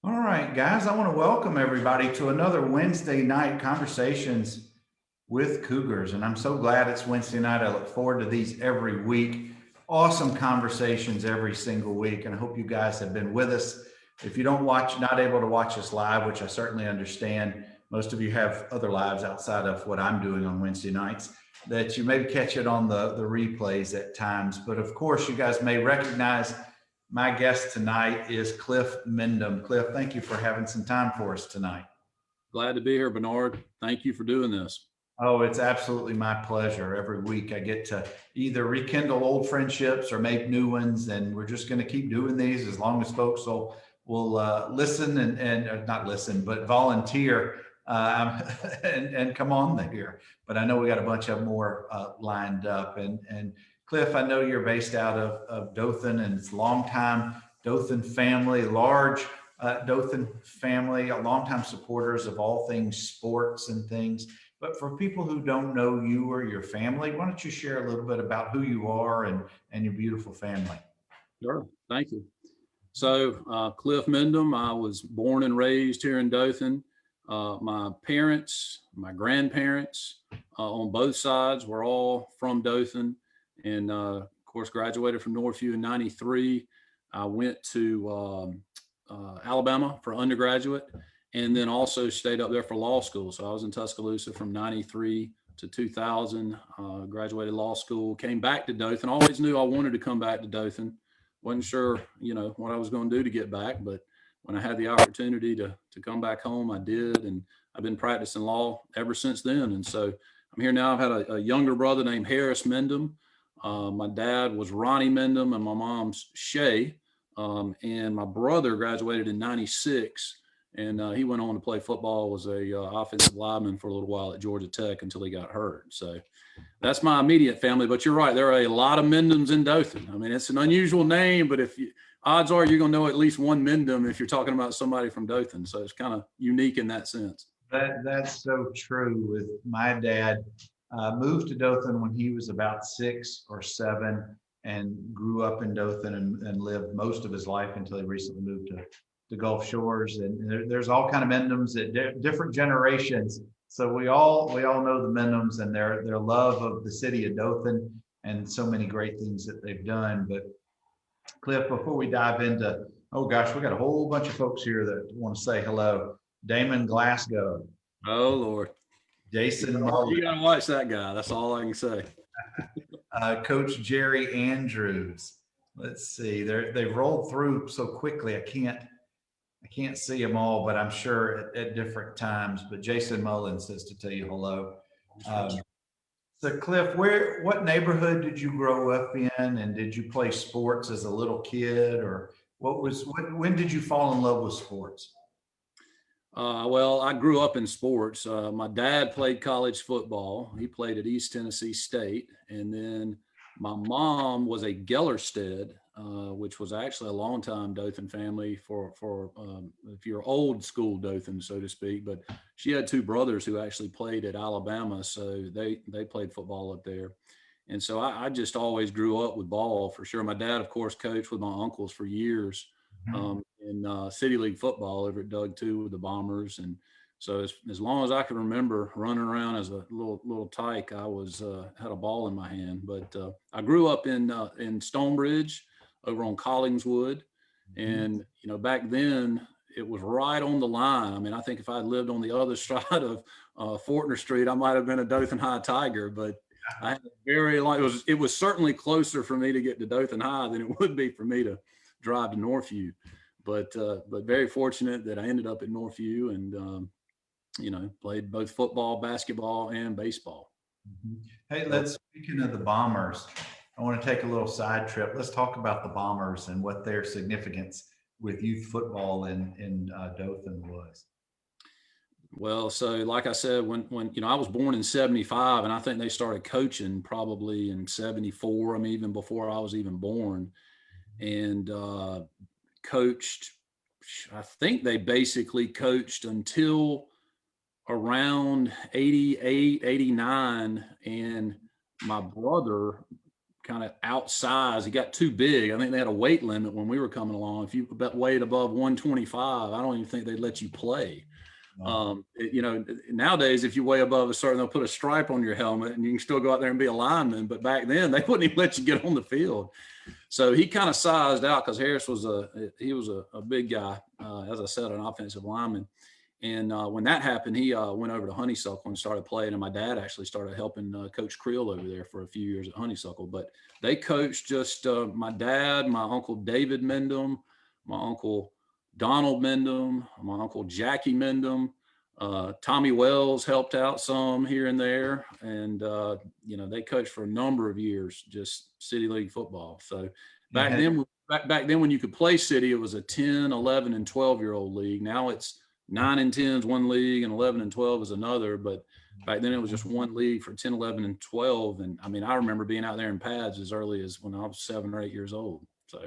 All right, guys, I want to welcome everybody to another Wednesday night conversations with Cougars. And I'm so glad it's Wednesday night. I look forward to these every week. Awesome conversations every single week. And I hope you guys have been with us. If you don't watch, not able to watch us live, which I certainly understand, most of you have other lives outside of what I'm doing on Wednesday nights, that you may catch it on the replays at times. But of course, you guys may recognize my guest tonight is Cliff Mendheim. Cliff, thank you for having some time for us tonight. Glad to be here, Bernard. Thank you for doing this. Oh, it's absolutely my pleasure. Every week I get to either rekindle old friendships or make new ones, and we're just going to keep doing these as long as folks will listen and not listen, but volunteer and come on here. But I know we got a bunch of more lined up. And Cliff, I know you're based out of Dothan, and it's longtime Dothan family, large Dothan family, a longtime supporters of all things sports and things. But for people who don't know you or your family, why don't you share a little bit about who you are and your beautiful family? Sure. Thank you. So, Cliff Mendheim, I was born and raised here in Dothan. My parents, my grandparents on both sides were all from Dothan. And of course, graduated from Northview in '93. I went to Alabama for undergraduate and then also stayed up there for law school. So I was in Tuscaloosa from '93 to 2000, graduated law school, came back to Dothan. Always knew I wanted to come back to Dothan. Wasn't sure, what I was going to do to get back, but when I had the opportunity to come back home, I did. And I've been practicing law ever since then. And so I'm here now. I've had a younger brother named Harris Mendheim. My dad was Ronnie Mendheim and my mom's Shay. And my brother graduated in '96. And he went on to play football, was a offensive lineman for a little while at Georgia Tech until he got hurt. So that's my immediate family. But you're right, there are a lot of Mendhams in Dothan. I mean, it's an unusual name, but odds are you're going to know at least one Mendheim if you're talking about somebody from Dothan. So it's kind of unique in that sense. That's so true. With my dad, moved to Dothan when he was about 6 or 7, and grew up in Dothan and lived most of his life until he recently moved to Gulf Shores. And there's all kind of Mendhams at different generations. So we all know the Mendhams and their love of the city of Dothan and so many great things that they've done. But Cliff, before we dive into, oh gosh, we got a whole bunch of folks here that want to say hello. Damon Glasgow. Oh Lord. Jason You gotta watch that guy. That's all I can say. Coach Jerry Andrews. Let's see. They've rolled through so quickly. I can't see them all, but I'm sure at different times. But Jason Mullen says to tell you hello. So Cliff, what neighborhood did you grow up in, and did you play sports as a little kid, or when did you fall in love with sports? Well, I grew up in sports. My dad played college football. He played at East Tennessee State. And then my mom was a Gellerstead, which was actually a longtime Dothan family for if you're old school Dothan, so to speak. But she had 2 brothers who actually played at Alabama. So they played football up there. And so I just always grew up with ball for sure. My dad, of course, coached with my uncles for years. In City League football over at Doug 2 with the Bombers. And so as long as I can remember running around as a little tyke, I was had a ball in my hand. But I grew up in Stonebridge over on Collingswood. And, back then it was right on the line. I mean, I think if I'd lived on the other side of Fortner Street, I might have been a Dothan High Tiger. But I had very long, it was certainly closer for me to get to Dothan High than it would be for me to drive to Northview. But very fortunate that I ended up at Northview and, played both football, basketball, and baseball. Hey, speaking of the Bombers, I want to take a little side trip. Let's talk about the Bombers and what their significance with youth football in Dothan was. Well, so like I said, when I was born in '75, and I think they started coaching probably in '74. I mean, even before I was even born, and coached. I think they basically coached until around 88, 89, and my brother kind of outsized. He got too big. I think they had a weight limit when we were coming along. If you weighed above 125, I don't even think they'd let you play. Nowadays, if you weigh above a certain, they'll put a stripe on your helmet and you can still go out there and be a lineman. But back then, they wouldn't even let you get on the field. So he kind of sized out because Harris was a big guy, as I said, an offensive lineman. And when that happened, he went over to Honeysuckle and started playing. And my dad actually started helping Coach Creel over there for a few years at Honeysuckle. But they coached just my dad, my uncle David Mendheim, my uncle Donald Mendheim, my uncle Jackie Mendheim. Tommy Wells helped out some here and there. And, they coached for a number of years, just City League football. So back then when you could play City, it was a 10, 11, and 12-year-old league. Now it's 9 and 10 is one league and 11 and 12 is another. But back then it was just one league for 10, 11, and 12. And I mean, I remember being out there in pads as early as when I was 7 or 8 years old. So,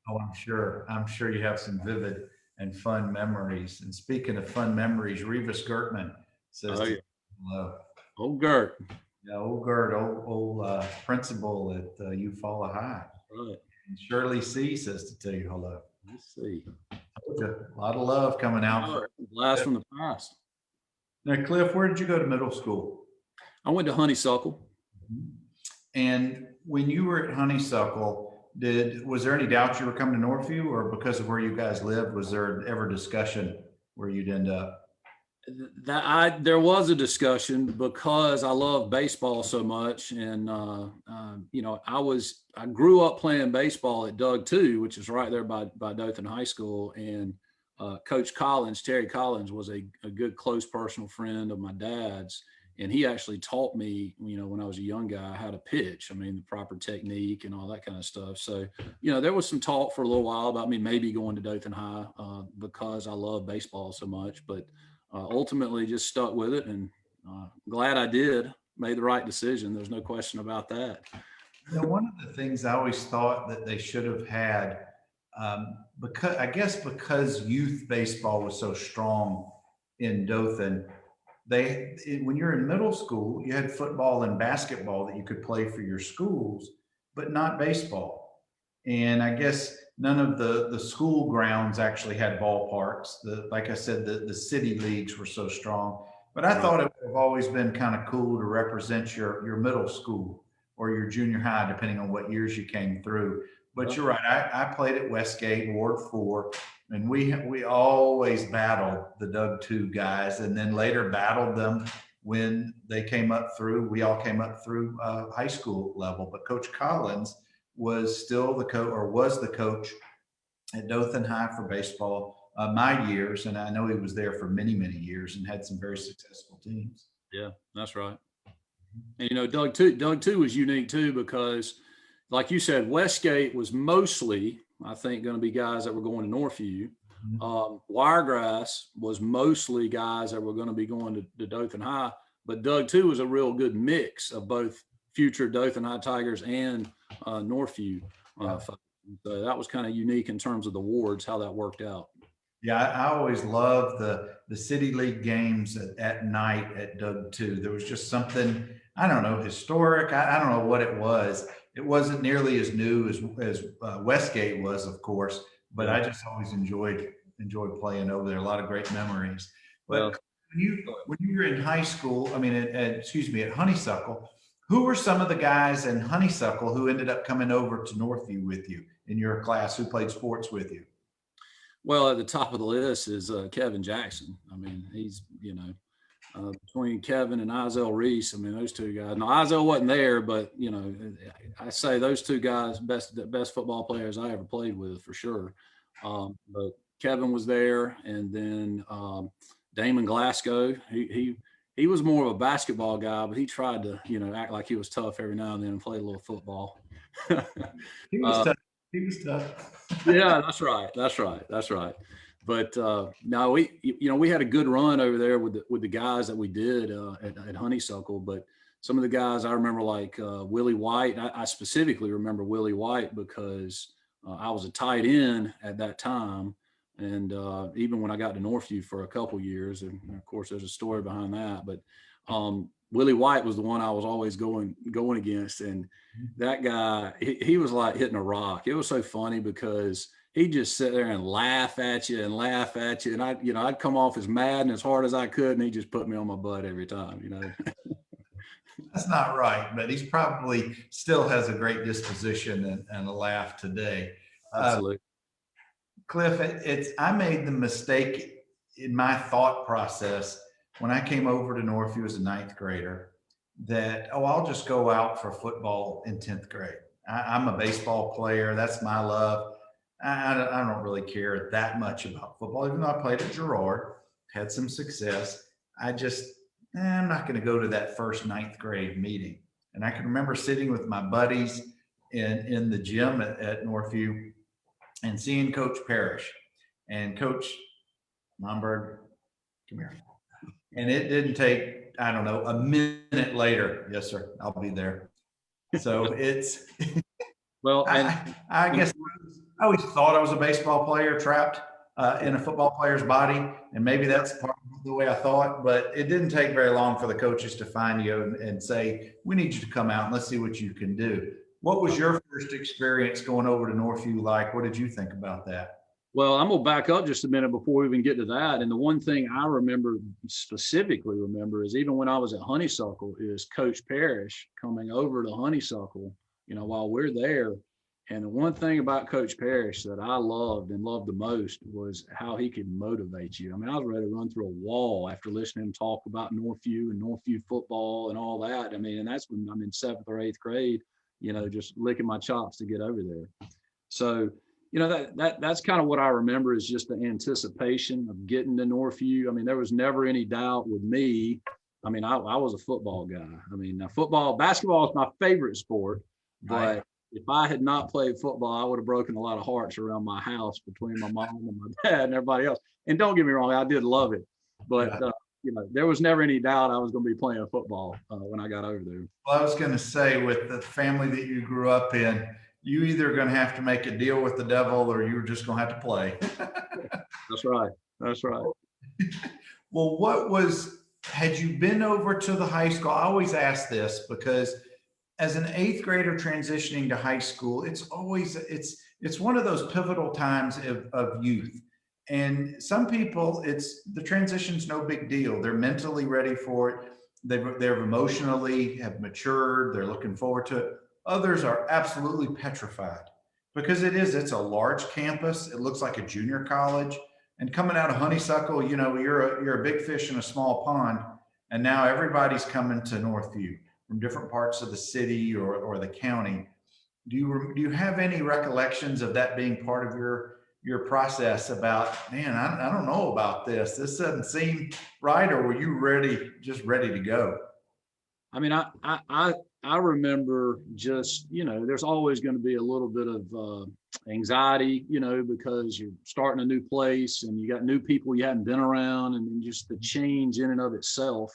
I'm sure you have some vivid and fun memories. And speaking of fun memories, Revis Gertman says, hello. Old Gert. Yeah, old Gert, old principal at Eufaula High. Right. And Shirley C says to tell you hello. Let's see. A lot of love coming out. Blast from the past. Now, Cliff, where did you go to middle school? I went to Honeysuckle. And when you were at Honeysuckle, was there any doubt you were coming to Northview, or because of where you guys lived, was there ever discussion where you'd end up? There was a discussion because I love baseball so much. And, I grew up playing baseball at Doug 2, which is right there by Dothan High School. And Coach Collins, Terry Collins, was a good, close personal friend of my dad's. And he actually taught me, when I was a young guy, how to pitch. I mean, the proper technique and all that kind of stuff. So, there was some talk for a little while about me maybe going to Dothan High because I love baseball so much. But ultimately just stuck with it, and glad I did. Made the right decision. There's no question about that. One of the things I always thought that they should have had, because youth baseball was so strong in Dothan, when you're in middle school, you had football and basketball that you could play for your schools, but not baseball. And I guess none of the school grounds actually had ballparks. Like I said, the city leagues were so strong. But I thought it would have always been kind of cool to represent your middle school or your junior high, depending on what years you came through. But you're right. I played at Westgate, Ward 4, and we always battled the Doug 2 guys, and then later battled them when they came up through. We all came up through high school level. But Coach Collins was still the coach at Dothan High for baseball my years, and I know he was there for many, many years and had some very successful teams. Yeah, that's right. And Doug 2 was unique too because, like you said, Westgate was mostly, I think, going to be guys that were going to Northview. Wiregrass was mostly guys that were going to be going to Dothan High, but Doug 2 was a real good mix of both future Dothan High Tigers and Northview. So that was kind of unique in terms of the wards, how that worked out. Yeah, I always loved the City League games at night at Doug 2. There was just something, I don't know, historic. I don't know what it was. It wasn't nearly as new as Westgate was, of course, but I just always enjoyed playing over there. A lot of great memories. But when you were in high school, at Honeysuckle, who were some of the guys in Honeysuckle who ended up coming over to Northview with you in your class, who played sports with you? Well, at the top of the list is Kevin Jackson. I mean, he's, between Kevin and Izell Reese, those two guys. Now, Izell wasn't there, but, I say those two guys, the best football players I ever played with for sure. But Kevin was there, and then Damon Glasgow. He was more of a basketball guy, but he tried to, act like he was tough every now and then and play a little football. He was tough. He was tough. Yeah, that's right. But no, we had a good run over there with the guys that we did at Honeysuckle. But some of the guys I remember, like Willie White. I specifically remember Willie White because I was a tight end at that time, and even when I got to Northview for a couple years, and of course there's a story behind that. But Willie White was the one I was always going against, and that guy, he was like hitting a rock. It was so funny because he'd just sit there and laugh at you, and I'd come off as mad and as hard as I could, and he just put me on my butt every time, That's not right, but he's probably still has a great disposition and a laugh today. Absolutely. Cliff, I made the mistake in my thought process when I came over to Northview as a ninth grader that, I'll just go out for football in 10th grade. I'm a baseball player. That's my love. I don't really care that much about football, even though I played at Girard, had some success. I'm not going to go to that first ninth grade meeting. And I can remember sitting with my buddies in the gym at Northview and seeing Coach Parrish and Coach Momberg, come here. And it didn't take, I don't know, a minute later. Yes, sir, I'll be there. So it's, well, I guess I always thought I was a baseball player trapped in a football player's body. And maybe that's part of the way I thought, but it didn't take very long for the coaches to find you and say, we need you to come out and let's see what you can do. What was your first experience going over to Northview like? What did you think about that? Well, I'm gonna back up just a minute before we even get to that. And the one thing I specifically remember is even when I was at Honeysuckle is Coach Parrish coming over to Honeysuckle, while we're there. And the one thing about Coach Parrish that I loved the most was how he could motivate you. I mean, I was ready to run through a wall after listening to him talk about Northview and Northview football and all that. I mean, and that's when I'm in 7th or 8th grade, just licking my chops to get over there. So, that's kind of what I remember is just the anticipation of getting to Northview. I mean, there was never any doubt with me. I mean, I was a football guy. I mean, basketball is my favorite sport, but if I had not played football, I would have broken a lot of hearts around my house between my mom and my dad and everybody else. And don't get me wrong, I did love it, but there was never any doubt I was going to be playing football when I got over there. Well, I was going to say, with the family that you grew up in, you either going to have to make a deal with the devil or you're just going to have to play. That's right. That's right. Well, had you been over to the high school? I always ask this because as an 8th grader transitioning to high school, it's one of those pivotal times of youth. And some people, the transition's no big deal. They're mentally ready for it. They're emotionally have matured. They're looking forward to it. Others are absolutely petrified because it's a large campus. It looks like a junior college. And coming out of Honeysuckle, you're a big fish in a small pond. And now everybody's coming to Northview from different parts of the city or the county. Do you have any recollections of that being part of your process about, man, I don't know about this. This doesn't seem right. Or were you just ready to go? I mean, I remember just, there's always going to be a little bit of anxiety, because you're starting a new place and you got new people you hadn't been around, and then just the change in and of itself.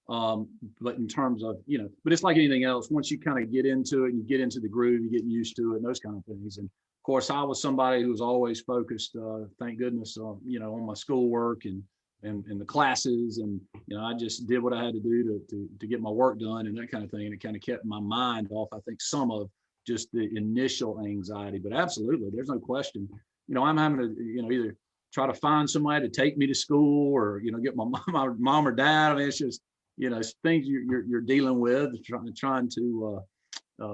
But in terms of, but it's like anything else. Once you kind of get into it and you get into the groove, you get used to it and those kind of things. And of course, I was somebody who was always focused, thank goodness, on my schoolwork and the classes, and I just did what I had to do to get my work done and that kind of thing. And it kind of kept my mind off, I think, some of just the initial anxiety. But absolutely, there's no question. I'm having to, either try to find somebody to take me to school or get my mom or dad. I mean, it's just things you're dealing with, trying to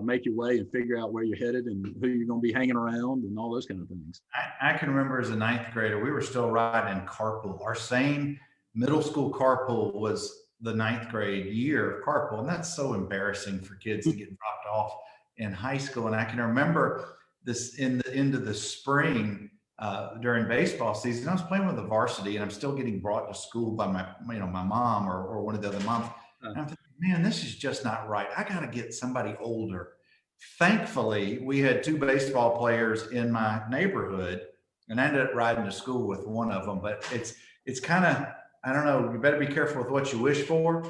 make your way and figure out where you're headed and who you're going to be hanging around and all those kind of things. I can remember as a 9th grader, we were still riding carpool. Our same middle school carpool was the 9th grade year of carpool. And that's so embarrassing for kids to get dropped off in high school. And I can remember this in the end of the spring during baseball season, I was playing with the varsity and I'm still getting brought to school by my mom or one of the other moms. And I'm thinking, man, this is just not right. I got to get somebody older. Thankfully, we had 2 baseball players in my neighborhood, and I ended up riding to school with one of them. But it's kind of, I don't know, you better be careful with what you wish for,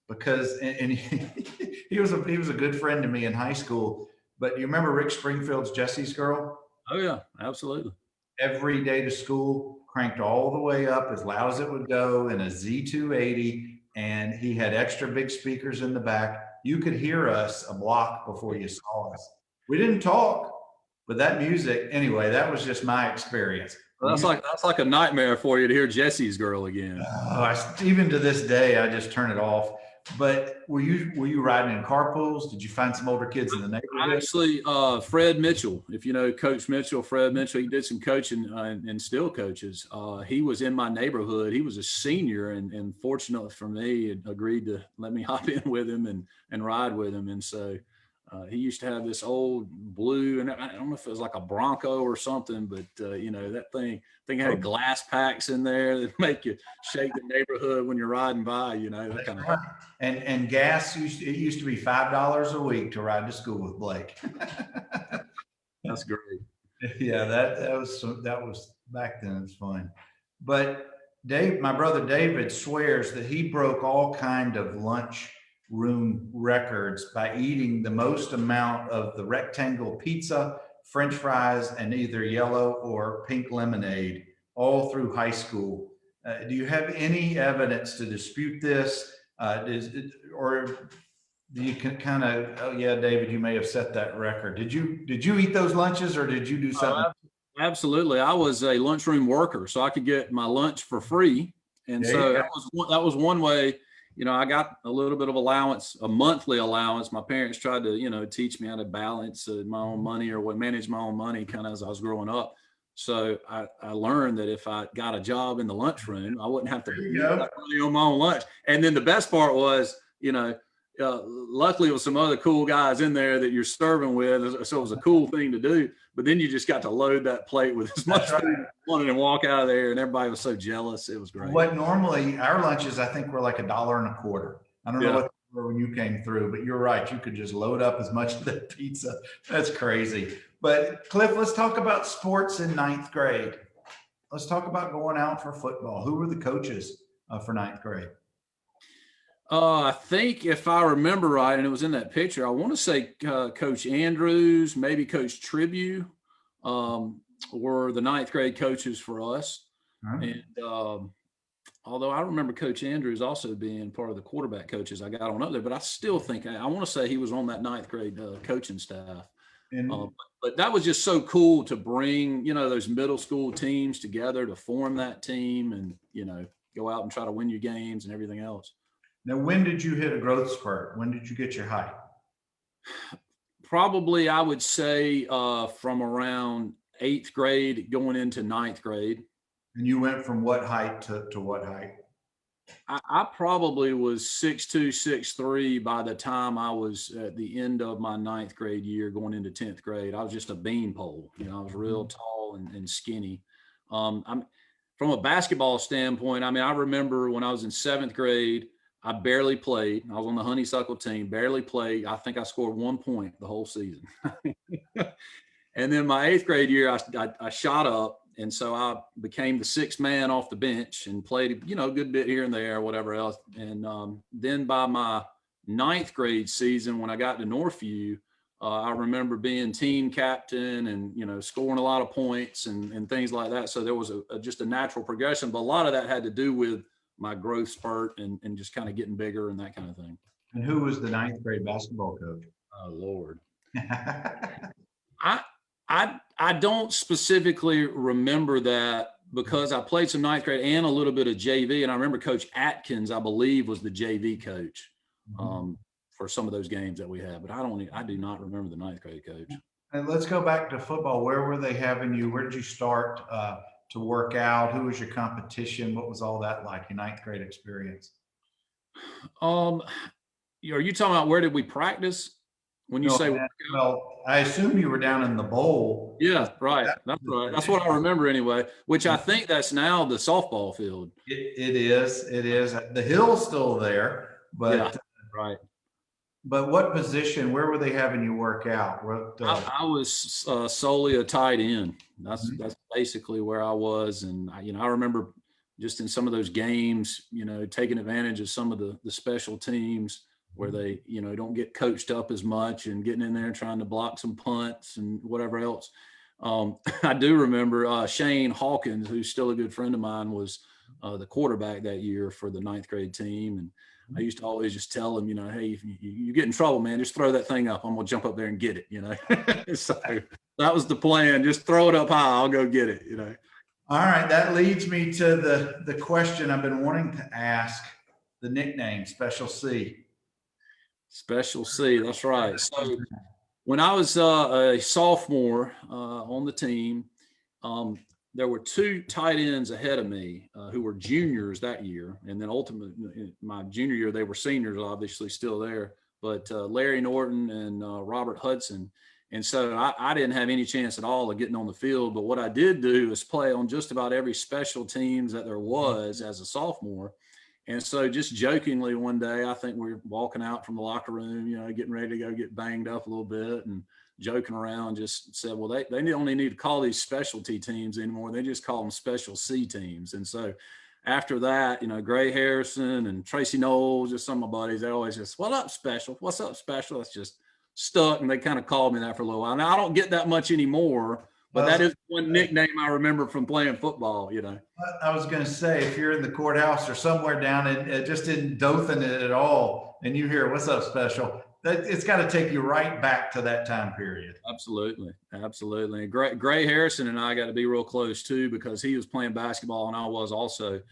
because and he was a good friend to me in high school. But you remember Rick Springfield's Jesse's Girl? Oh yeah, absolutely. Every day to school, cranked all the way up as loud as it would go in a Z280. and he had extra big speakers in the back. You could hear us a block before you saw us. We didn't talk, but that music, anyway, that was just my experience. That's like a nightmare for you to hear Jesse's Girl again. Even to this day, I just turn it off. But were you riding in carpools? Did you find some older kids in the neighborhood? Actually, Fred Mitchell, if you know Coach Mitchell, Fred Mitchell, he did some coaching and still coaches. He was in my neighborhood. He was a senior, and fortunately for me, he agreed to let me hop in with him and ride with him. And so he used to have this old blue, and I don't know if it was like a Bronco or something, but that thing had glass packs in there that make you shake the neighborhood when you're riding by. That kind of. And gas used to be $5 a week to ride to school with Blake. That's great. Yeah, that was back then. It's fun. But my brother David swears that he broke all kind of lunch room records by eating the most amount of the rectangle pizza, French fries, and either yellow or pink lemonade all through high school. Do you have any evidence to dispute this? Or do you kind of, oh yeah, David, you may have set that record. Did you eat those lunches, or did you do something? Absolutely. I was a lunchroom worker, so I could get my lunch for free. And so that was one way, I got a little bit of allowance, a monthly allowance. My parents tried to, teach me how to balance my own money or manage my own money kind of as I was growing up. So I learned that if I got a job in the lunchroom, I wouldn't have to eat that money on my own lunch. And then the best part was, luckily it was some other cool guys in there that you're serving with. So it was a cool thing to do. But then you just got to load that plate with as much food as you wanted and walk out of there. And everybody was so jealous. It was great. What normally our lunches, I think, were like $1.25. I don't know what they were when you came through, but you're right. You could just load up as much of that pizza. That's crazy. But Cliff, let's talk about sports in ninth grade. Let's talk about going out for football. Who were the coaches for ninth grade? I think if I remember right, and it was in that picture, I want to say Coach Andrews, maybe Coach Tribute, were the ninth grade coaches for us. And although I remember Coach Andrews also being part of the quarterback coaches, I got on up there, but I still think I want to say he was on that ninth grade coaching staff. But that was just so cool to bring, those middle school teams together to form that team and, go out and try to win your games and everything else. Now, when did you hit a growth spurt? When did you get your height? Probably, I would say from around 8th grade going into 9th grade. And you went from what height to what height? I probably was 6'2", 6'3" by the time I was at the end of my 9th grade year going into 10th grade. I was just a beanpole. I was real tall and skinny. I'm from a basketball standpoint. I remember when I was in 7th grade, I barely played. I was on the honeysuckle team, barely played. I think I scored 1 point the whole season. And then my 8th grade year, I shot up. And so I became the 6th man off the bench and played, a good bit here and there, whatever else. And then by my 9th grade season, when I got to Northview, I remember being team captain and, scoring a lot of points and things like that. So there was just a natural progression. But a lot of that had to do with my growth spurt and just kind of getting bigger and that kind of thing. And who was the 9th grade basketball coach? Oh, Lord. I don't specifically remember that because I played some 9th grade and a little bit of JV. And I remember Coach Atkins, I believe, was the JV coach for some of those games that we had. But I do not remember the 9th grade coach. And let's go back to football. Where were they having you? Where did you start to work out? Who was your competition? What was all that like, your 9th grade experience? Are you talking about where did we practice? When you say, well, I assume you were down in the bowl. Yeah, right. That's right. That's what I remember anyway, which I think that's now the softball field. It is. The hill's still there, but yeah, right. But what position, where were they having you work out? I was solely a tight end. That's basically where I was. And, I remember just in some of those games, taking advantage of some of the special teams where they, don't get coached up as much and getting in there and trying to block some punts and whatever else. I do remember Shane Hawkins, who's still a good friend of mine, was the quarterback that year for the 9th grade team. And I used to always just tell him, hey, if you get in trouble, man, just throw that thing up. I'm going to jump up there and get it, So that was the plan. Just throw it up high. I'll go get it, All right. That leads me to the question I've been wanting to ask, the nickname, Special C. Special C, that's right. So when I was a sophomore on the team, there were 2 tight ends ahead of me who were juniors that year. And then ultimately, my junior year, they were seniors, obviously still there. But Larry Norton and Robert Hudson. And so I didn't have any chance at all of getting on the field. But what I did do is play on just about every special teams that there was as a sophomore. And so just jokingly one day, I think we were walking out from the locker room, getting ready to go get banged up a little bit, and joking around, just said, well, they only need to call these specialty teams anymore. They just call them Special C teams. And so after that, Gray Harrison and Tracy Knowles, just some of my buddies, they always just, what up, Special? What's up, Special? It's just stuck. And they kind of called me that for a little while. Now, I don't get that much anymore, but that is one nickname I remember from playing football, I was going to say, if you're in the courthouse or somewhere down in just in Dothan at all, and you hear, what's up, Special? It's got to take you right back to that time period. Absolutely. And Gray Harrison and I got to be real close too, because he was playing basketball and I was also.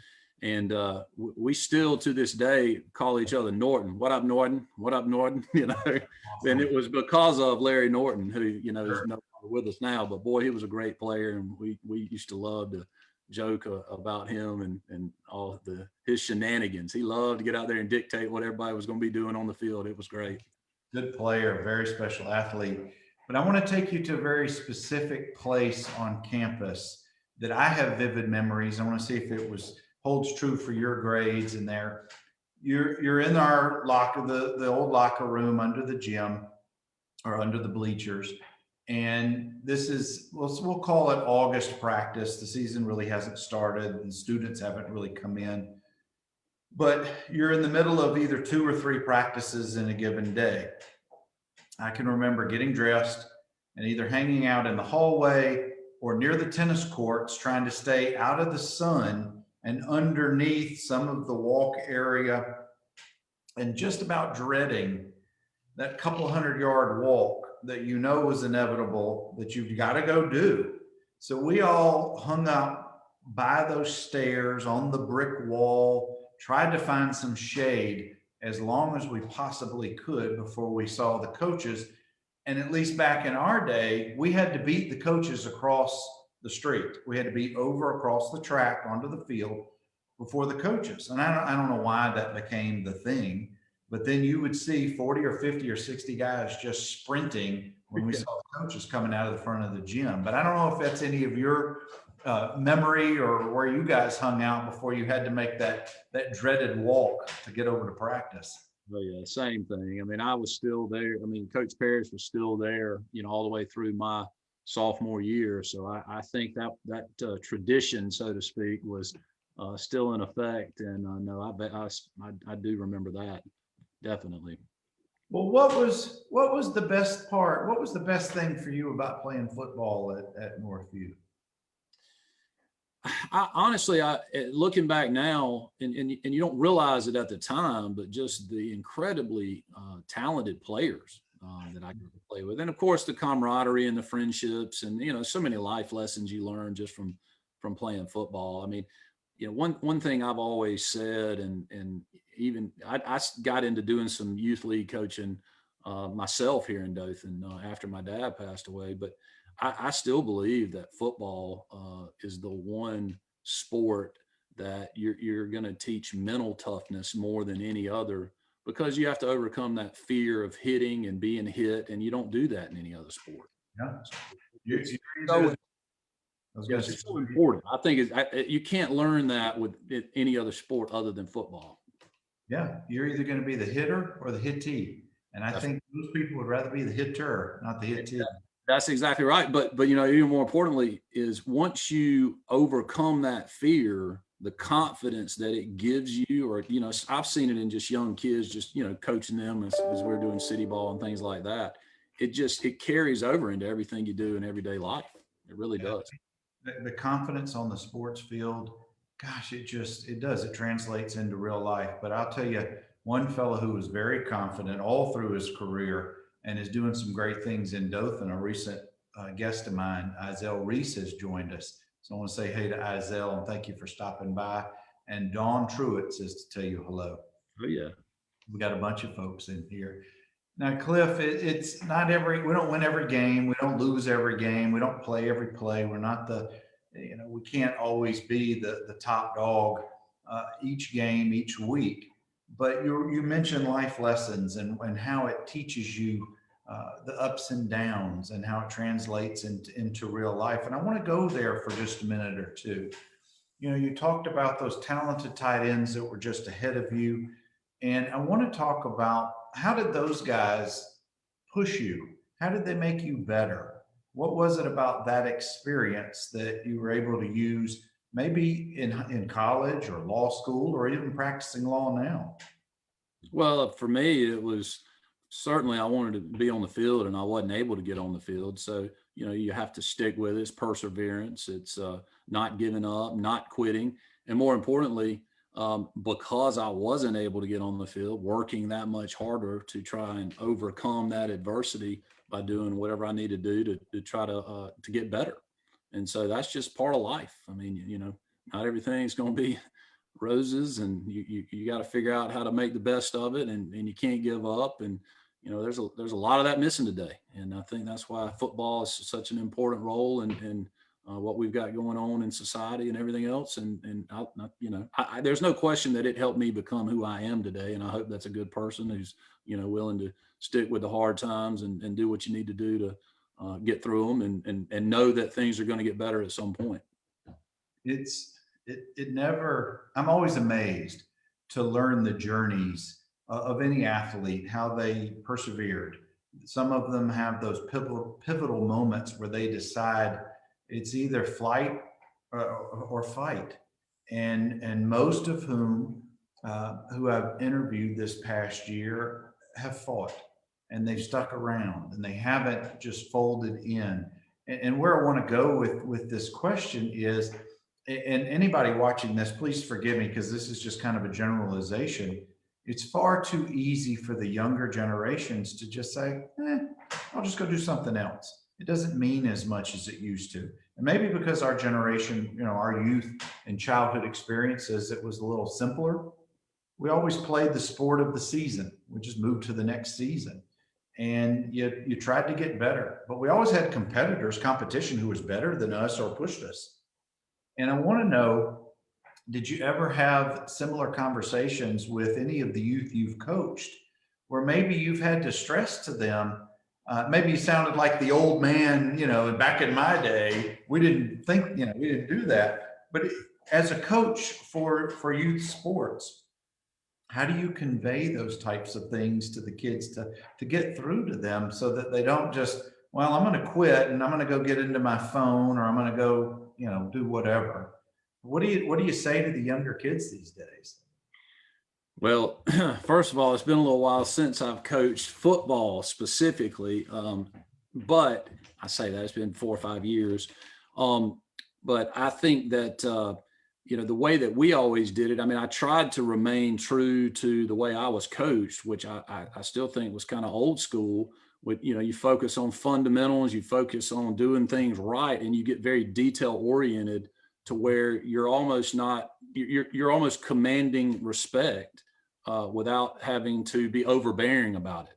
And we still to this day call each other Norton. What up, Norton? What up, Norton? And it was because of Larry Norton, who, is no longer with us now. But boy, he was a great player. And we used to love to joke about him and all his shenanigans. He loved to get out there and dictate what everybody was going to be doing on the field. It was great. Good player, very special athlete. But I want to take you to a very specific place on campus that I have vivid memories. I want to see if it holds true for your grades in there. You're in our locker, the old locker room under the gym or under the bleachers. And this is, we'll call it August practice. The season really hasn't started and students haven't really come in. But you're in the middle of either 2 or 3 practices in a given day. I can remember getting dressed and either hanging out in the hallway or near the tennis courts, trying to stay out of the sun and underneath some of the walk area, and just about dreading that couple 100-yard walk that was inevitable, that you've got to go do. So we all hung up by those stairs on the brick wall, tried to find some shade as long as we possibly could before we saw the coaches. And at least back in our day, we had to beat the coaches across the street. We had to be over across the track onto the field before the coaches. And I don't know why that became the thing, but then you would see 40 or 50 or 60 guys just sprinting when we saw the coaches coming out of the front of the gym. But I don't know if that's any of your memory or where you guys hung out before you had to make that dreaded walk to get over to practice. Oh yeah, same thing. I mean, I was still there. I mean, Coach Parrish was still there, all the way through my sophomore year. So I think that tradition, so to speak, was still in effect. And no, I do remember that, definitely. Well, what was the best part? What was the best thing for you about playing football at Northview? Honestly, looking back now, and you don't realize it at the time, but just the incredibly talented players that I got to play with, and of course the camaraderie and the friendships, and so many life lessons you learn just from playing football. I mean, one thing I've always said, and even I got into doing some youth league coaching myself here in Dothan after my dad passed away, but I still believe that football is the one sport that you're going to teach mental toughness more than any other, because you have to overcome that fear of hitting and being hit, and you don't do that in any other sport. Yeah, it's so important. I think you can't learn that with any other sport other than football. Yeah, you're either going to be the hitter or the hittee, and I think most people would rather be the hitter, not the hittee. That's exactly right. But even more importantly is once you overcome that fear, the confidence that it gives you, or, I've seen it in just young kids, just, coaching them as we're doing city ball and things like that. It carries over into everything you do in everyday life. It really does. The confidence on the sports field, gosh, it does. It translates into real life. But I'll tell you, one fellow who was very confident all through his career and is doing some great things in Dothan, a recent guest of mine, Izell Reese, has joined us. So I want to say hey to Izell and thank you for stopping by. And Dawn Truitt says to tell you hello. Oh yeah. We got a bunch of folks in here. Now, Cliff, it's not we don't win every game. We don't lose every game. We don't play every play. We're not we can't always be the top dog each game, each week. But you mentioned life lessons and how it teaches you the ups and downs and how it translates into real life. And I want to go there for just a minute or two. You talked about those talented tight ends that were just ahead of you. And I want to talk about how did those guys push you? How did they make you better? What was it about that experience that you were able to use maybe in college or law school or even practicing law now? Well, for me, it was certainly I wanted to be on the field and I wasn't able to get on the field. So, you have to stick with it. It's perseverance. It's not giving up, not quitting. And more importantly, because I wasn't able to get on the field, working that much harder to try and overcome that adversity by doing whatever I need to do to try to get better. And so that's just part of life. I mean, not everything's going to be roses, and you got to figure out how to make the best of it, and you can't give up. And there's a lot of that missing today, and I think that's why football is such an important role in what we've got going on in society and everything else. And there's no question that it helped me become who I am today. And I hope that's a good person who's, willing to stick with the hard times and do what you need to do to get through them and know that things are going to get better at some point. I'm always amazed to learn the journeys of any athlete, how they persevered. Some of them have those pivotal moments where they decide it's either flight or fight. And most of whom who I've interviewed this past year have fought and they've stuck around and they haven't just folded in. And where I want to go with this question is, and anybody watching this, please forgive me because this is just kind of a generalization. It's far too easy for the younger generations to just say, I'll just go do something else. It doesn't mean as much as it used to. And maybe because our generation, our youth and childhood experiences, it was a little simpler. We always played the sport of the season. We just moved to the next season. And you tried to get better. But we always had competition who was better than us or pushed us. And I want to know, did you ever have similar conversations with any of the youth you've coached where maybe you've had to stress to them, maybe you sounded like the old man, back in my day, we didn't do that. But as a coach for youth sports, how do you convey those types of things to the kids to get through to them so that they don't just, well, I'm going to quit and I'm going to go get into my phone or I'm going to go, do whatever. What do you say to the younger kids these days? Well, first of all, it's been a little while since I've coached football specifically, but I say that it's been 4 or 5 years. But I think that, the way that we always did it, I tried to remain true to the way I was coached, which I still think was kind of old school. With, you focus on fundamentals, you focus on doing things right, and you get very detail oriented to where you're almost commanding respect without having to be overbearing about it.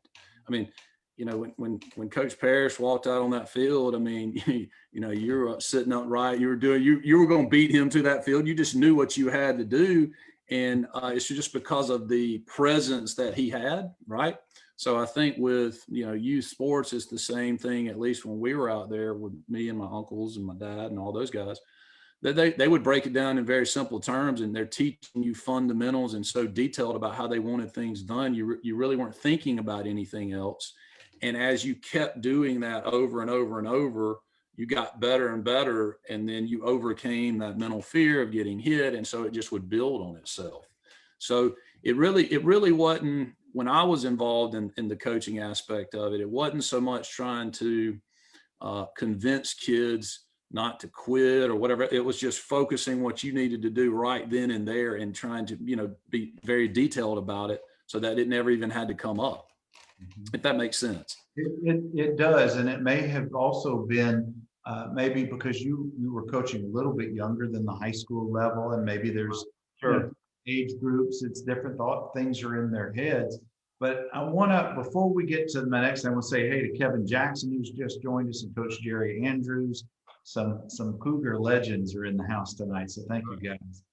When Coach Parrish walked out on that field, you're sitting upright, you were going to beat him to that field. You just knew what you had to do. And it's just because of the presence that he had, right? So I think with, youth sports, it's the same thing, at least when we were out there with me and my uncles and my dad and all those guys, that they would break it down in very simple terms, and they're teaching you fundamentals and so detailed about how they wanted things done. You really weren't thinking about anything else. And as you kept doing that over and over and over, you got better and better. And then you overcame that mental fear of getting hit. And so it just would build on itself. So it really wasn't, when I was involved in the coaching aspect of it, it wasn't so much trying to convince kids not to quit or whatever. It was just focusing what you needed to do right then and there and trying to, be very detailed about it so that it never even had to come up, if that makes sense. It does. And it may have also been maybe because you were coaching a little bit younger than the high school level, and maybe there's age groups, it's different things are in their heads. But I want to, before we get to my next, I want to say hey to Kevin Jackson, who's just joined us, and Coach Jerry Andrews. Some Cougar legends are in the house tonight, so thank you guys.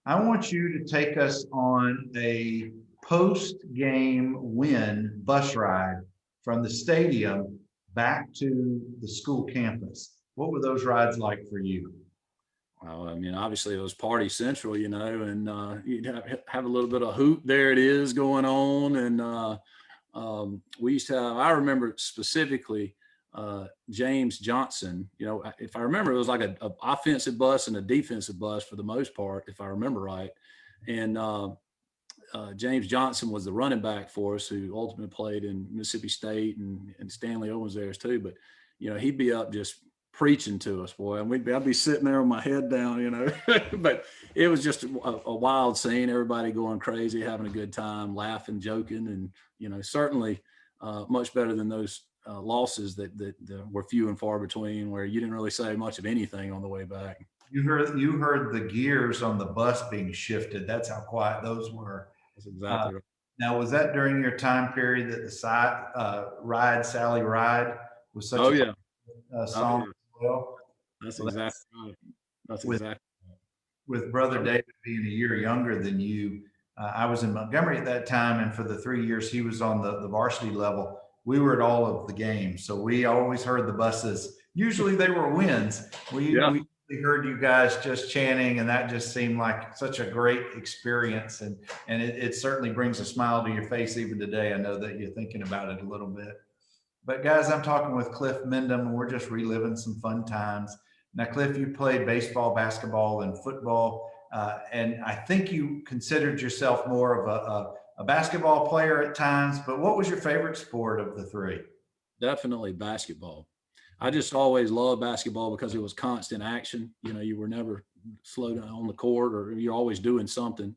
I want you to take us on a post-game win bus ride from the stadium back to the school campus. What were those rides like for you? Well, I mean, obviously it was party central, and you'd have a little bit of hoop. There it is going on. And we used to have, I remember specifically, James Johnson, if I remember, it was like a offensive bus and a defensive bus for the most part, if I remember right. And James Johnson was the running back for us, who ultimately played in Mississippi State, and Stanley Owens there too. But, he'd be up just preaching to us, boy. And I'd be sitting there with my head down, but it was just a wild scene, everybody going crazy, having a good time, laughing, joking. And, certainly much better than those losses that were few and far between, where you didn't really say much of anything on the way back. You heard the gears on the bus being shifted. That's how quiet those were. That's exactly right. Now, was that during your time period that the Ride, Sally Ride was such a song as well? That's exactly right. That's exactly right. With Brother David being a year younger than you, I was in Montgomery at that time, and for the 3 years he was on the varsity level, we were at all of the games. So we always heard the buses. Usually they were wins. We heard you guys just chanting, and that just seemed like such a great experience. And it certainly brings a smile to your face even today. I know that you're thinking about it a little bit. But guys, I'm talking with Cliff Mendheim, and we're just reliving some fun times. Now, Cliff, you played baseball, basketball, and football. And I think you considered yourself more of a basketball player at times, but what was your favorite sport of the three? Definitely basketball. I just always loved basketball because it was constant action. You were never slow down on the court, or you're always doing something.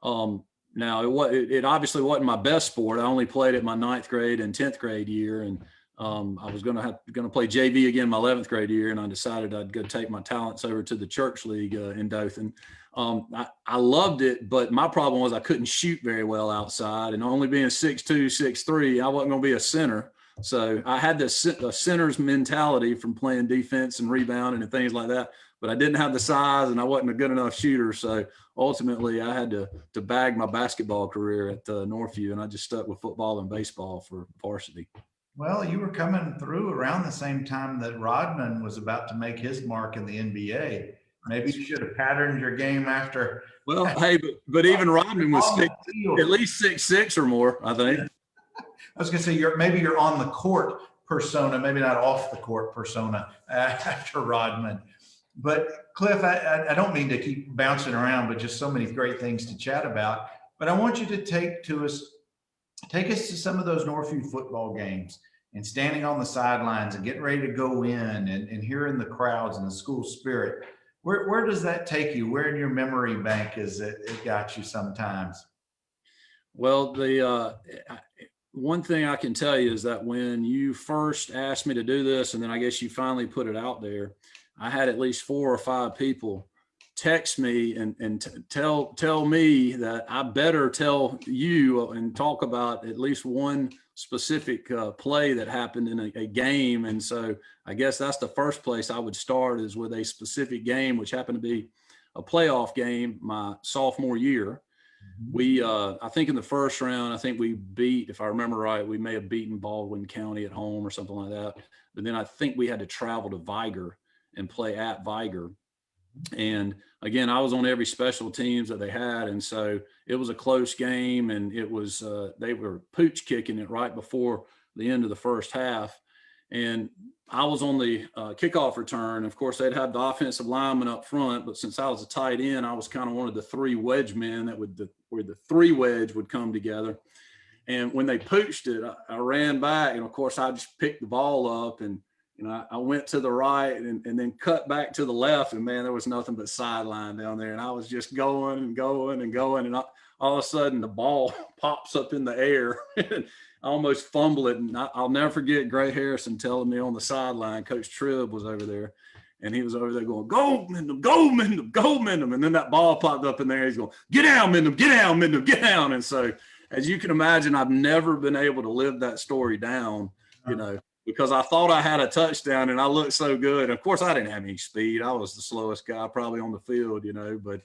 Now it obviously wasn't my best sport. I only played it my 9th grade and 10th grade year. And I was going to play JV again my 11th grade year. And I decided I'd go take my talents over to the church league in Dothan. I loved it, but my problem was I couldn't shoot very well outside, and only being 6'2", 6'3", I wasn't going to be a center. So I had a center's mentality from playing defense and rebounding and things like that, but I didn't have the size, and I wasn't a good enough shooter. So ultimately I had to bag my basketball career at Northview, and I just stuck with football and baseball for varsity. Well, you were coming through around the same time that Rodman was about to make his mark in the NBA. Maybe you should have patterned your game after. Well, hey, but even Rodman was at least 6'6" or more, I think. Yeah. I was going to say maybe you're on the court persona, maybe not off the court persona after Rodman. But Cliff, I don't mean to keep bouncing around, but just so many great things to chat about. But I want you to take us to some of those Northview football games, and standing on the sidelines and getting ready to go in, and hearing the crowds and the school spirit. Where does that take you? Where in your memory bank is it got you sometimes? Well, the one thing I can tell you is that when you first asked me to do this, and then I guess you finally put it out there, I had at least 4 or 5 people text me and tell me that I better tell you and talk about at least one specific play that happened in a game. And so I guess that's the first place I would start, is with a specific game, which happened to be a playoff game my sophomore year. We, I think in the first round, I think we beat, if I remember right, we may have beaten Baldwin County at home or something like that. But then I think we had to travel to Vigor and play at Vigor. And again, I was on every special teams that they had. And so it was a close game, and it was, they were pooch kicking it right before the end of the first half. And I was on the kickoff return. Of course, they'd have the offensive lineman up front, but since I was a tight end, I was kind of one of the 3 wedge men where the 3 wedge would come together. And when they pooched it, I ran back, and of course I just picked the ball up and I went to the right and then cut back to the left, and man, there was nothing but sideline down there. And I was just going and going and going. And all of a sudden the ball pops up in the air and I almost fumble it. And I'll never forget Gray Harrison telling me on the sideline, Coach Tribb was over there, and he was over there going, "Go, Mendham, go, Mendham, go, Mendham." And then that ball popped up in there. He's going, "Get down, Mendham, get down, Mendham, get down." And so, as you can imagine, I've never been able to live that story down, because I thought I had a touchdown and I looked so good. Of course, I didn't have any speed. I was the slowest guy probably on the field, but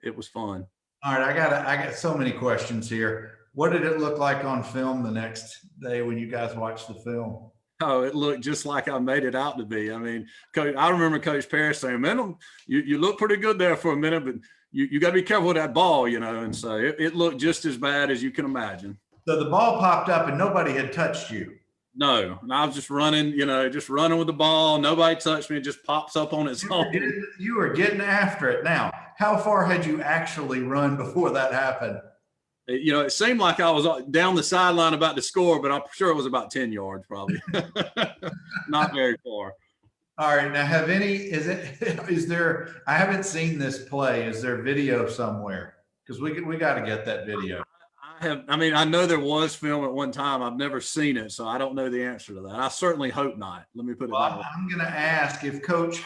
it was fun. All right, I got so many questions here. What did it look like on film the next day when you guys watched the film? Oh, it looked just like I made it out to be. I mean, I remember Coach Parrish saying, "Man, you look pretty good there for a minute, but you got to be careful with that ball, And so it looked just as bad as you can imagine. So the ball popped up and nobody had touched you. No, and I was just running, just running with the ball. Nobody touched me. It just pops up on its own. You were getting after it. Now, how far had you actually run before that happened? It seemed like I was down the sideline about to score, but I'm sure it was about 10 yards probably. Not very far. All right. Now, is there, I haven't seen this play. Is there video somewhere? Because we got to get that video. I know there was film at one time. I've never seen it, so I don't know the answer to that. I certainly hope not. Let me put it that way. I'm going to ask if Coach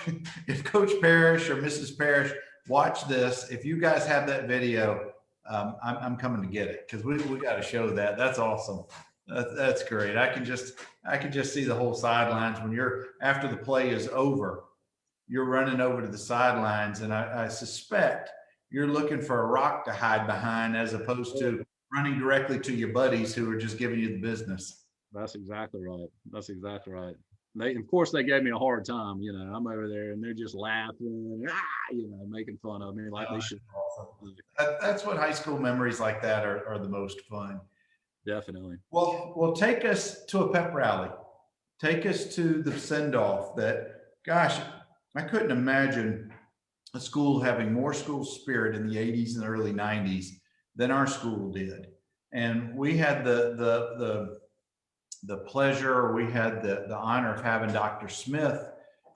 Parrish or Mrs. Parrish watch this. If you guys have that video, I'm coming to get it because we got to show that. That's awesome. That's great. I can just see the whole sidelines when after the play is over, you're running over to the sidelines, and I suspect you're looking for a rock to hide behind as opposed to running directly to your buddies who are just giving you the business. That's exactly right. Of course, they gave me a hard time. I'm over there and they're just laughing, making fun of me like they should. Awesome. That's what high school memories like that are the most fun. Definitely. Well, take us to a pep rally. Take us to the send-off that, gosh, I couldn't imagine a school having more school spirit in the 80s and early 90s than our school did. And we had the pleasure, we had the honor of having Dr. Smith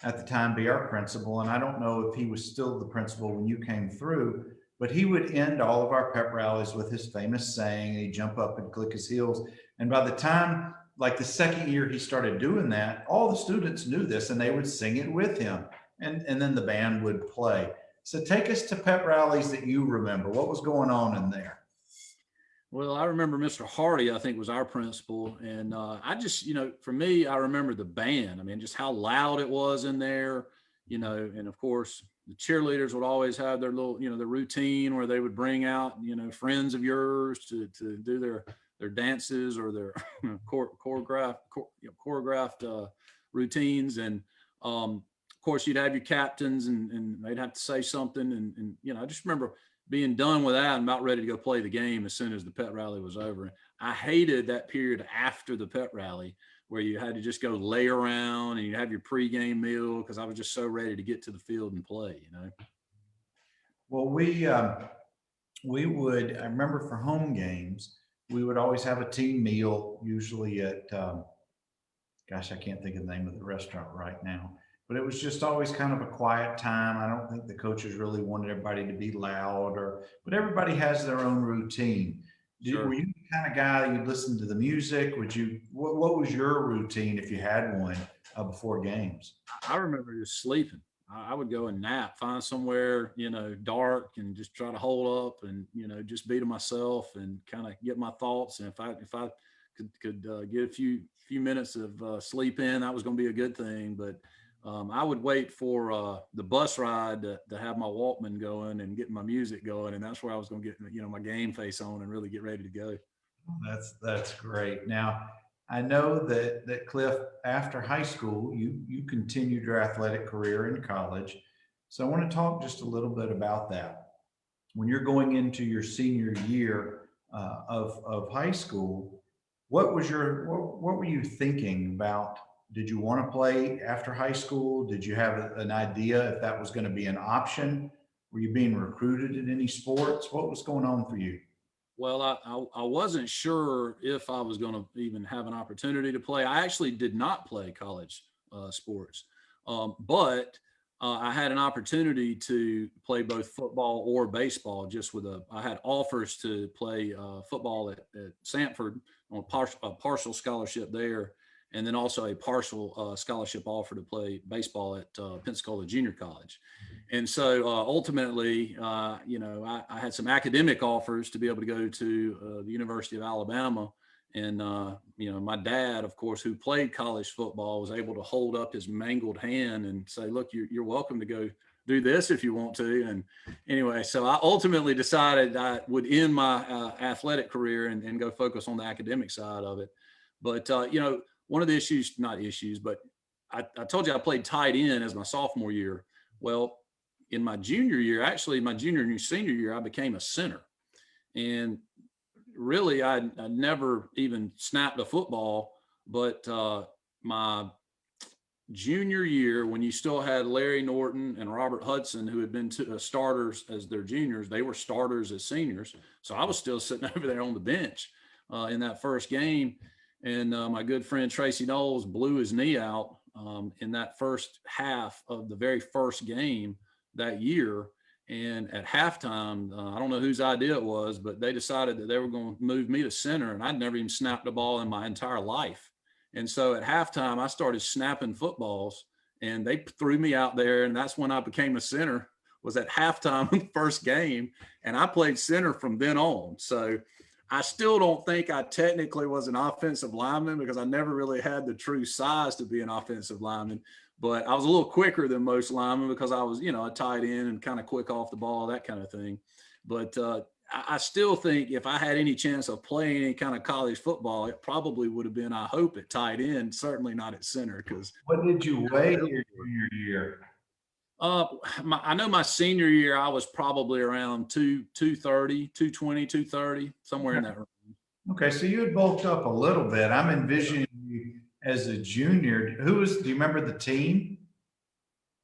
at the time be our principal. And I don't know if he was still the principal when you came through, but he would end all of our pep rallies with his famous saying, he'd jump up and click his heels. And by the time, like the second year he started doing that, all the students knew this and they would sing it with him. And then the band would play. So take us to pep rallies that you remember. What was going on in there? Well, I remember Mr. Hardy, I think, was our principal. And I just, for me, I remember the band. I mean, just how loud it was in there, and of course, the cheerleaders would always have their little, the routine where they would bring out, friends of yours to do their dances or their choreographed routines. And of course, you'd have your captains and they'd have to say something. And I just remember being done with that and about ready to go play the game as soon as the pep rally was over. I hated that period after the pep rally where you had to just go lay around and you have your pregame meal because I was just so ready to get to the field and play, Well, we would, I remember for home games, we would always have a team meal, usually at, gosh, I can't think of the name of the restaurant right now. But it was just always kind of a quiet time. I don't think the coaches really wanted everybody to be loud but everybody has their own routine. Sure. Were you the kind of guy that you'd listen to the music? What was your routine if you had one before games? I remember just sleeping. I would go and nap, find somewhere, dark and just try to hold up and, just be to myself and kind of get my thoughts. And if I could get a few minutes of sleep in, that was going to be a good thing. But I would wait for the bus ride to have my Walkman going and get my music going. And that's where I was going to get, my game face on and really get ready to go. That's great. Now, I know that Cliff, after high school, you continued your athletic career in college. So I want to talk just a little bit about that. When you're going into your senior year of high school, what were you thinking about? Did you want to play after high school? Did you have an idea if that was going to be an option? Were you being recruited in any sports? What was going on for you? Well, I wasn't sure if I was going to even have an opportunity to play. I actually did not play college sports. But I had an opportunity to play both football or baseball. I had offers to play football at Sanford on a partial scholarship there, and then also a partial scholarship offer to play baseball at Pensacola Junior College. And so ultimately, I had some academic offers to be able to go to the University of Alabama. And, my dad, of course, who played college football, was able to hold up his mangled hand and say, look, you're welcome to go do this if you want to. And anyway, so I ultimately decided I would end my athletic career and go focus on the academic side of it. But, one of the not issues, but I told you I played tight end as my sophomore year. Well, in my junior year, actually my junior and senior year, I became a center. And really, I never even snapped a football, but my junior year, when you still had Larry Norton and Robert Hudson, who had been starters as their juniors, they were starters as seniors. So I was still sitting over there on the bench in that first game. And my good friend Tracy Knowles blew his knee out in that first half of the very first game that year. And at halftime, I don't know whose idea it was, but they decided that they were going to move me to center, and I'd never even snapped a ball in my entire life. And so at halftime, I started snapping footballs, and they threw me out there, and that's when I became a center, was at halftime of the first game, and I played center from then on. So I still don't think I technically was an offensive lineman because I never really had the true size to be an offensive lineman. But I was a little quicker than most linemen because I was, a tight end and kind of quick off the ball, that kind of thing. But I still think if I had any chance of playing any kind of college football, it probably would have been, I hope, at tight end, certainly not at center. Because what did you weigh your junior year? I know my senior year, I was probably around 230, 220, 230, somewhere in that range. Okay, so you had bulked up a little bit. I'm envisioning you as a junior. Do you remember the team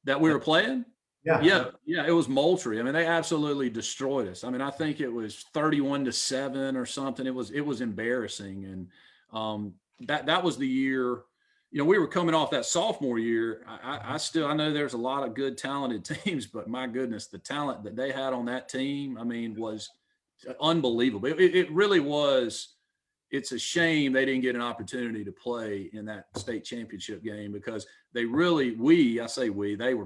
that we were playing? Yeah. It was Moultrie. I mean, they absolutely destroyed us. I mean, I think it was 31-7 or something. It was embarrassing. And that was the year, we were coming off that sophomore year. I know there's a lot of good, talented teams, but my goodness, the talent that they had on that team, I mean, was unbelievable. It really was. It's a shame they didn't get an opportunity to play in that state championship game because they were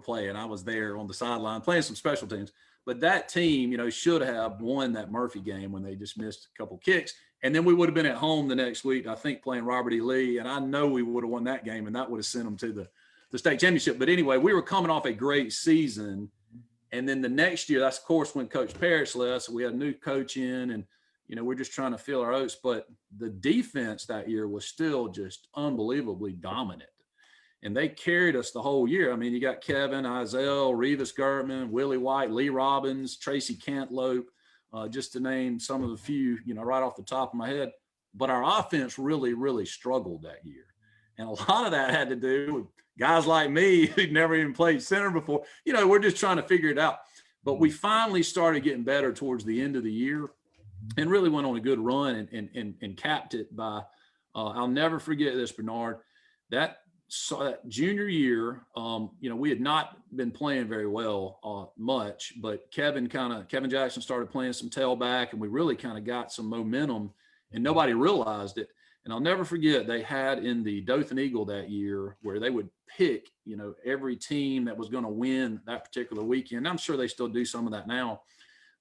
playing. I was there on the sideline playing some special teams, but that team, should have won that Murphy game when they just missed a couple kicks. And then we would have been at home the next week, I think, playing Robert E. Lee. And I know we would have won that game, and that would have sent them to the state championship. But anyway, we were coming off a great season. And then the next year, that's, of course, when Coach Parrish left. So we had a new coach in, and, we're just trying to fill our oats. But the defense that year was still just unbelievably dominant. And they carried us the whole year. I mean, you got Kevin, Izell, Revis Gertman, Willie White, Lee Robbins, Tracy Cantlope, just to name some of the few, right off the top of my head. But our offense really, really struggled that year. And a lot of that had to do with guys like me who'd never even played center before. We're just trying to figure it out. But we finally started getting better towards the end of the year and really went on a good run and capped it by, I'll never forget this, Bernard, that junior year, we had not been playing very well much, but Kevin Jackson started playing some tailback, and we really kind of got some momentum, and nobody realized it. And I'll never forget, they had in the Dothan Eagle that year where they would pick, every team that was going to win that particular weekend. I'm sure they still do some of that now,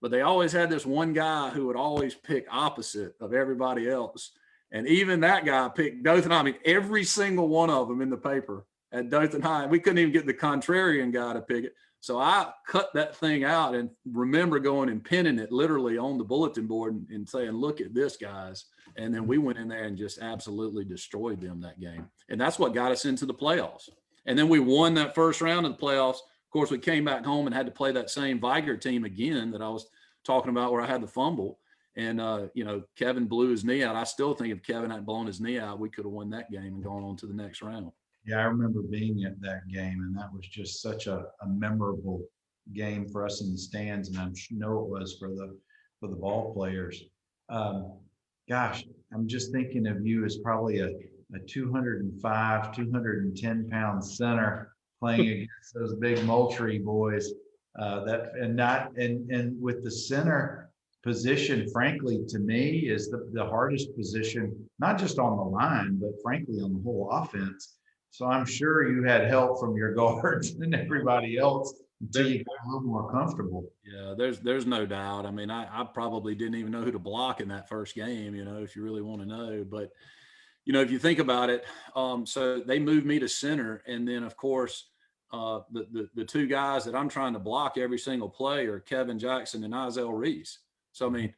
but they always had this one guy who would always pick opposite of everybody else. And even that guy picked Dothan. I mean, every single one of them in the paper at Dothan High. We couldn't even get the contrarian guy to pick it. So I cut that thing out and remember going and pinning it literally on the bulletin board and saying, look at this, guys. And then we went in there and just absolutely destroyed them that game. And that's what got us into the playoffs. And then we won that first round of the playoffs. Of course, we came back home and had to play that same Vigor team again that I was talking about where I had the fumble. And, Kevin blew his knee out. I still think if Kevin hadn't blown his knee out, we could have won that game and gone on to the next round. Yeah, I remember being at that game, and that was just such a memorable game for us in the stands, and I know it was for the ball players. Gosh, I'm just thinking of you as probably a a 205, 210-pound center playing against those big Moultrie boys. And with the center position, frankly, to me, is the hardest position, not just on the line, but frankly on the whole offense. So I'm sure you had help from your guards and everybody else until you got a little more comfortable. Yeah, there's no doubt. I mean, I probably didn't even know who to block in that first game, if you really want to know. But, if you think about it, so they moved me to center. And then, of course, the two guys that I'm trying to block every single play are Kevin Jackson and Izell Reese. So, I mean,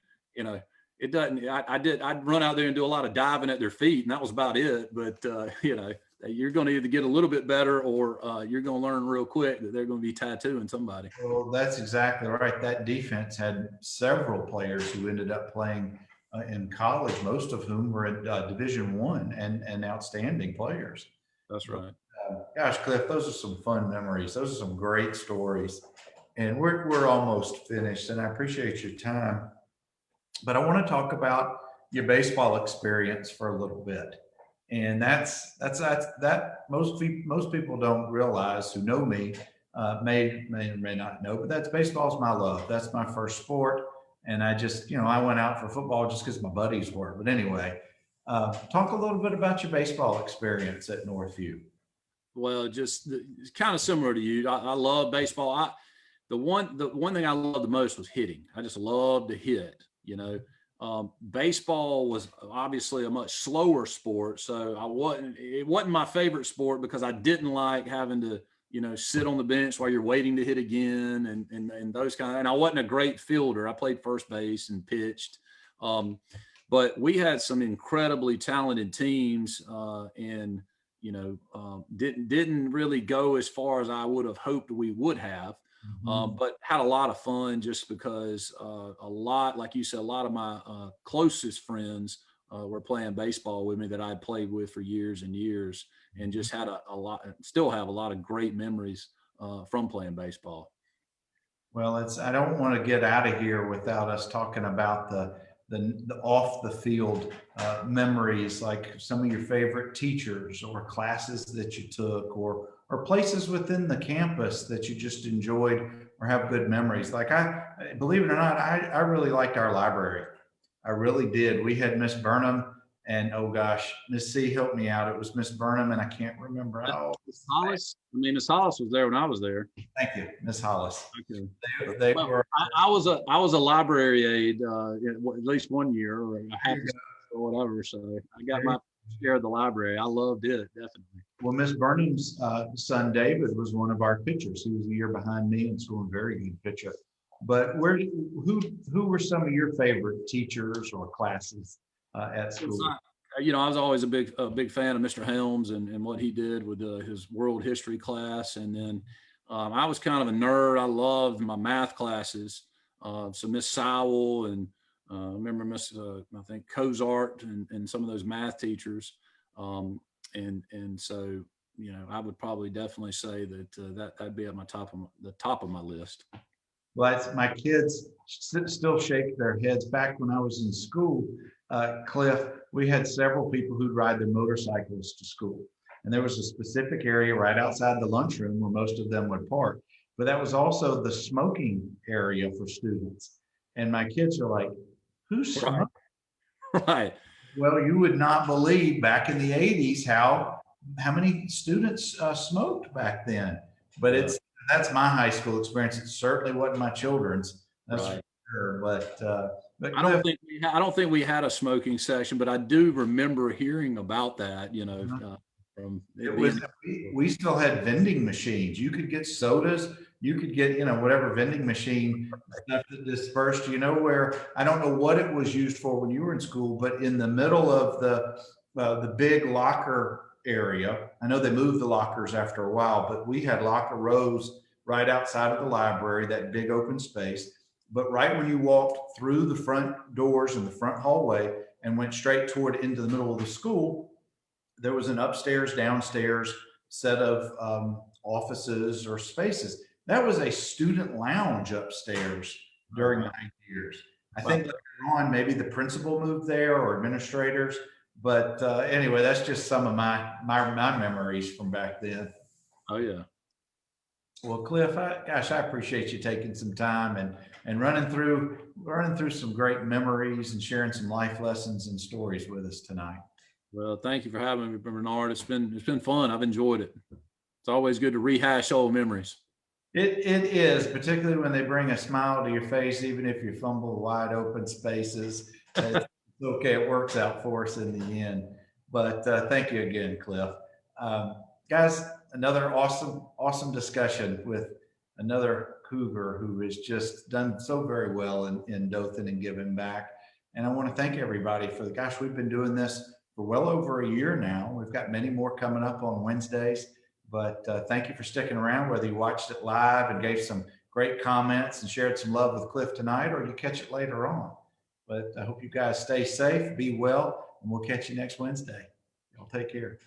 it doesn't, I'd run out there and do a lot of diving at their feet, and that was about it. But, you're going to either get a little bit better or you're going to learn real quick that they're going to be tattooing somebody. Well, that's exactly right. That defense had several players who ended up playing in college, most of whom were in Division I and outstanding players. That's right. Gosh, Cliff, those are some fun memories. Those are some great stories. And we're almost finished, and I appreciate your time. But I want to talk about your baseball experience for a little bit. And that's most people don't realize, who know me, may or may not know, but baseball's my love. That's my first sport. And I just, I went out for football just because my buddies were. But anyway, talk a little bit about your baseball experience at Northview. Well, it's kind of similar to you. I love baseball. The one thing I loved the most was hitting. I just loved to hit, baseball was obviously a much slower sport. So it wasn't my favorite sport because I didn't like having to, sit on the bench while you're waiting to hit again and those and I wasn't a great fielder. I played first base and pitched. But we had some incredibly talented teams and, didn't really go as far as I would have hoped we would have. But had a lot of fun just because like you said, a lot of my closest friends were playing baseball with me that I'd played with for years and years, and just had still have a lot of great memories from playing baseball. Well, I don't want to get out of here without us talking about the off the field memories, like some of your favorite teachers or classes that you took, or places within the campus that you just enjoyed or have good memories. Like believe it or not, I really liked our library. I really did. We had Miss Burnham and, oh gosh, Miss C helped me out. It was Miss Burnham and I can't remember how. Miss Hollis? Miss Hollis was there when I was there. Thank you, Miss Hollis. Okay. They were. I was a library aide at least 1 year or a half or whatever. So I got my share of the library. I loved it, definitely. Well, Miss Burnham's son David was one of our pitchers. He was a year behind me in school, a very good pitcher. But who were some of your favorite teachers or classes at school? I was always a big fan of Mr. Helms and what he did with his world history class. And then I was kind of a nerd. I loved my math classes. So Miss Sowell and I remember Miss I think Cozart and some of those math teachers. And so I would probably definitely say that'd be at the top of my list. Well, my kids still shake their heads. Back when I was in school, Cliff, we had several people who'd ride their motorcycles to school. And there was a specific area right outside the lunchroom where most of them would park. But that was also the smoking area for students. And my kids are like, who's smoking? Right. Well, you would not believe back in the 80s how many students smoked back then. But that's my high school experience. It certainly wasn't my children's. That's right. For sure. But I don't think we had a smoking section, but I do remember hearing about that. We still had vending machines. You could get sodas. You could get whatever vending machine stuff that dispersed. Where I don't know what it was used for when you were in school, but in the middle of the big locker area. I know they moved the lockers after a while, but we had locker rows right outside of the library, that big open space. But right when you walked through the front doors in the front hallway and went straight toward into the middle of the school, there was an upstairs, downstairs set of offices or spaces. That was a student lounge upstairs during the 90 years. I think later on, maybe the principal moved there or administrators, But anyway, that's just some of my memories from back then. Oh yeah. Well, Cliff, I appreciate you taking some time and running through some great memories and sharing some life lessons and stories with us tonight. Well, thank you for having me, Bernard. It's been fun. I've enjoyed it. It's always good to rehash old memories. It is, particularly when they bring a smile to your face, even if you fumble wide open spaces. It's okay, it works out for us in the end. But thank you again, Cliff. Guys, another awesome discussion with another Cougar who has just done so very well in Dothan and giving back. And I want to thank everybody for we've been doing this for well over a year now. We've got many more coming up on Wednesdays. But thank you for sticking around, whether you watched it live and gave some great comments and shared some love with Cliff tonight, or you catch it later on. But I hope you guys stay safe, be well, and we'll catch you next Wednesday. Y'all take care.